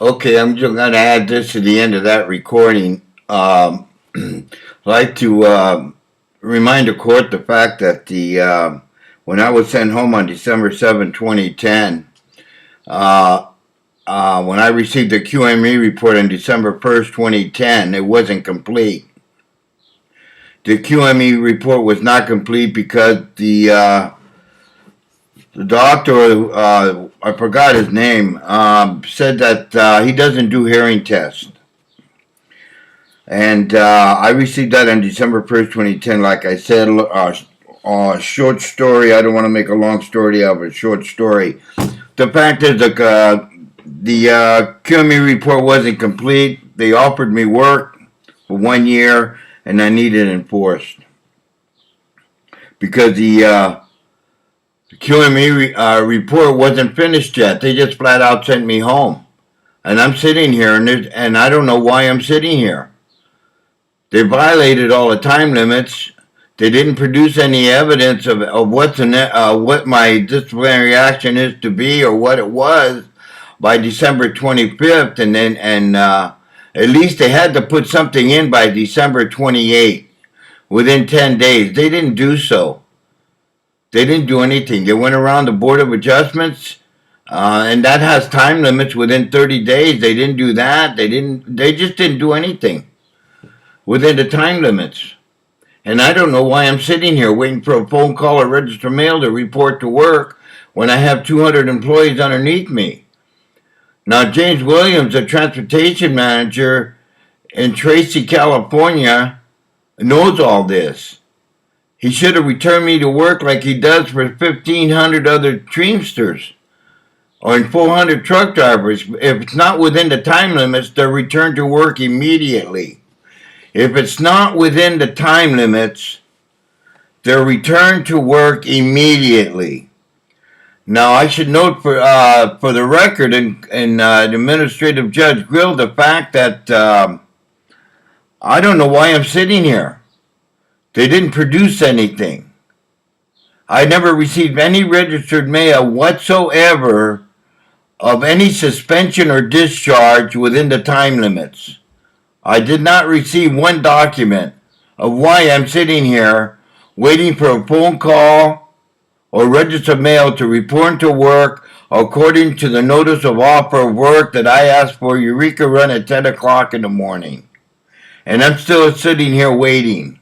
Okay, I'm just going to add this to the end of that recording. I'd like to remind the court the fact that when I was sent home on December 7, 2010, when I received the QME report on December 1st, 2010, it wasn't complete. The QME report was not complete because the doctor, I forgot his name, said that he doesn't do hearing tests. And I received that on December 1st, 2010. Like I said, short story. I don't want to make a long story out of a short story. The fact is that the QME report wasn't complete. They offered me work for 1 year, and I needed it enforced. Because the QME report wasn't finished yet. They just flat out sent me home. And I'm sitting here, and I don't know why I'm sitting here. They violated all the time limits. They didn't produce any evidence of what my disciplinary action is to be or what it was by December 25th. And at least they had to put something in by December 28th, within 10 days. They didn't do so. They didn't do anything. They went around the Board of Adjustments, and that has time limits within 30 days. They didn't do that. They just didn't do anything within the time limits. And I don't know why I'm sitting here waiting for a phone call or registered mail to report to work when I have 200 employees underneath me. Now, James Williams, the transportation manager in Tracy, California, knows all this. He should have returned me to work like he does for 1,500 other Teamsters or 400 truck drivers. If it's not within the time limits, they're returned to work immediately. If it's not within the time limits, they're returned to work immediately. Now, I should note for the record in Administrative Judge Grill the fact that I don't know why I'm sitting here. They didn't produce anything. I never received any registered mail whatsoever of any suspension or discharge within the time limits. I did not receive one document of why I'm sitting here waiting for a phone call or registered mail to report to work according to the notice of offer of work that I asked for Eureka Run at 10 o'clock in the morning. And I'm still sitting here waiting.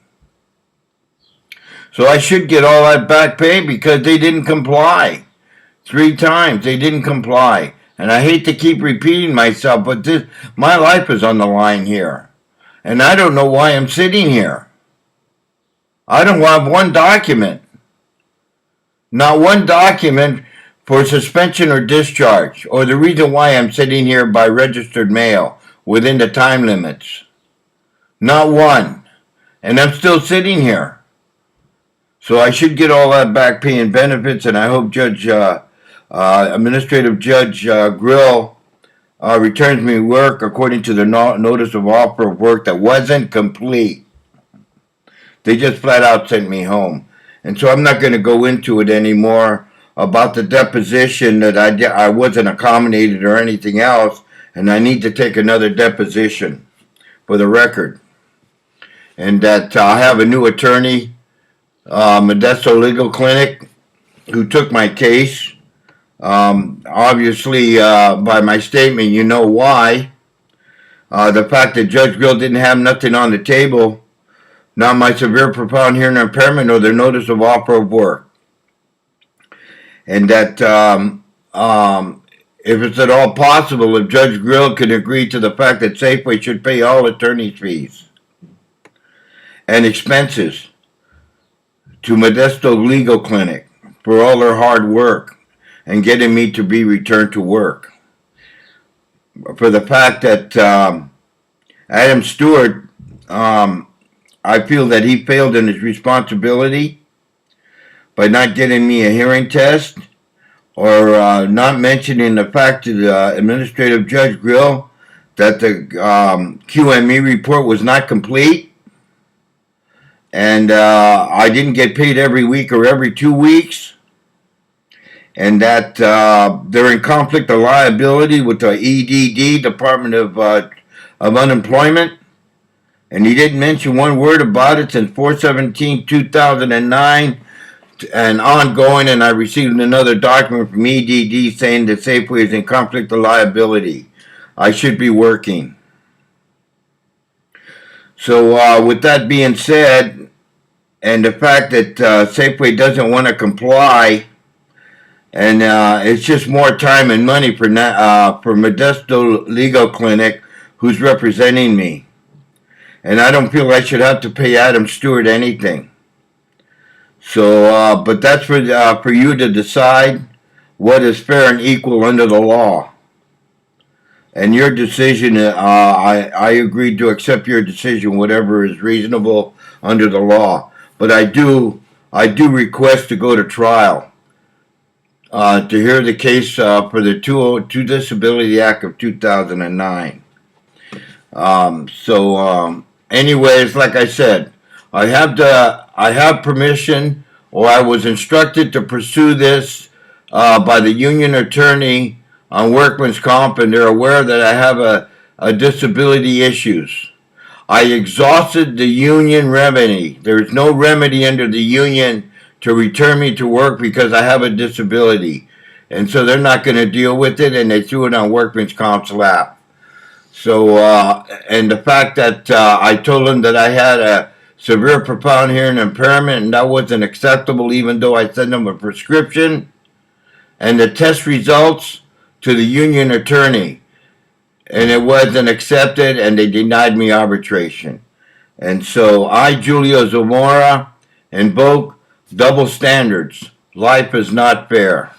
So I should get all that back pay because they didn't comply. 3 times they didn't comply. And I hate to keep repeating myself, but my life is on the line here. And I don't know why I'm sitting here. I don't have one document. Not one document for suspension or discharge, or the reason why I'm sitting here by registered mail within the time limits. Not one. And I'm still sitting here. So I should get all that back pay and benefits, and I hope Administrative Judge Grill returns me work according to the notice of offer of work that wasn't complete. They just flat out sent me home. And so I'm not going to go into it anymore about the deposition that I wasn't accommodated or anything else, and I need to take another deposition for the record. And that I have a new attorney, Modesto Legal Clinic, who took my case. Obviously, by my statement, you know why. The fact that Judge Grill didn't have nothing on the table, not my severe profound hearing impairment or the notice of offer of work. And that if it's at all possible, if Judge Grill could agree to the fact that Safeway should pay all attorney's fees and expenses to Modesto Legal Clinic for all their hard work and getting me to be returned to work. For the fact that Adam Stewart, I feel that he failed in his responsibility by not getting me a hearing test or not mentioning the fact to the Administrative Judge Grill that the QME report was not complete. And I didn't get paid every week or every 2 weeks. and that they're in conflict of liability with the EDD, Department of Unemployment. And he didn't mention one word about it since 4/17/2009 and ongoing. And I received another document from EDD saying that Safeway is in conflict of liability. I should be working. So with that being said, and the fact that Safeway doesn't want to comply, and it's just more time and money for Modesto Legal Clinic, who's representing me. And I don't feel I should have to pay Adam Stewart anything. So, but that's for you to decide what is fair and equal under the law. And your decision, I agreed to accept your decision, whatever is reasonable under the law. But I do request to go to trial to hear the case for the 202 Disability Act of 2009. Anyways, like I said, I have permission, or I was instructed to pursue this by the union attorney on Workmen's Comp, and they're aware that I have a disability issues. I exhausted the union remedy. There's no remedy under the union to return me to work because I have a disability. And so they're not going to deal with it, and they threw it on Workmen's Comp's lap. So, and the fact that I told them that I had a severe profound hearing impairment, and that wasn't acceptable, even though I sent them a prescription and the test results to the union attorney, and it wasn't accepted, and they denied me arbitration. And so I, Julio Zamora, invoke double standards. Life is not fair.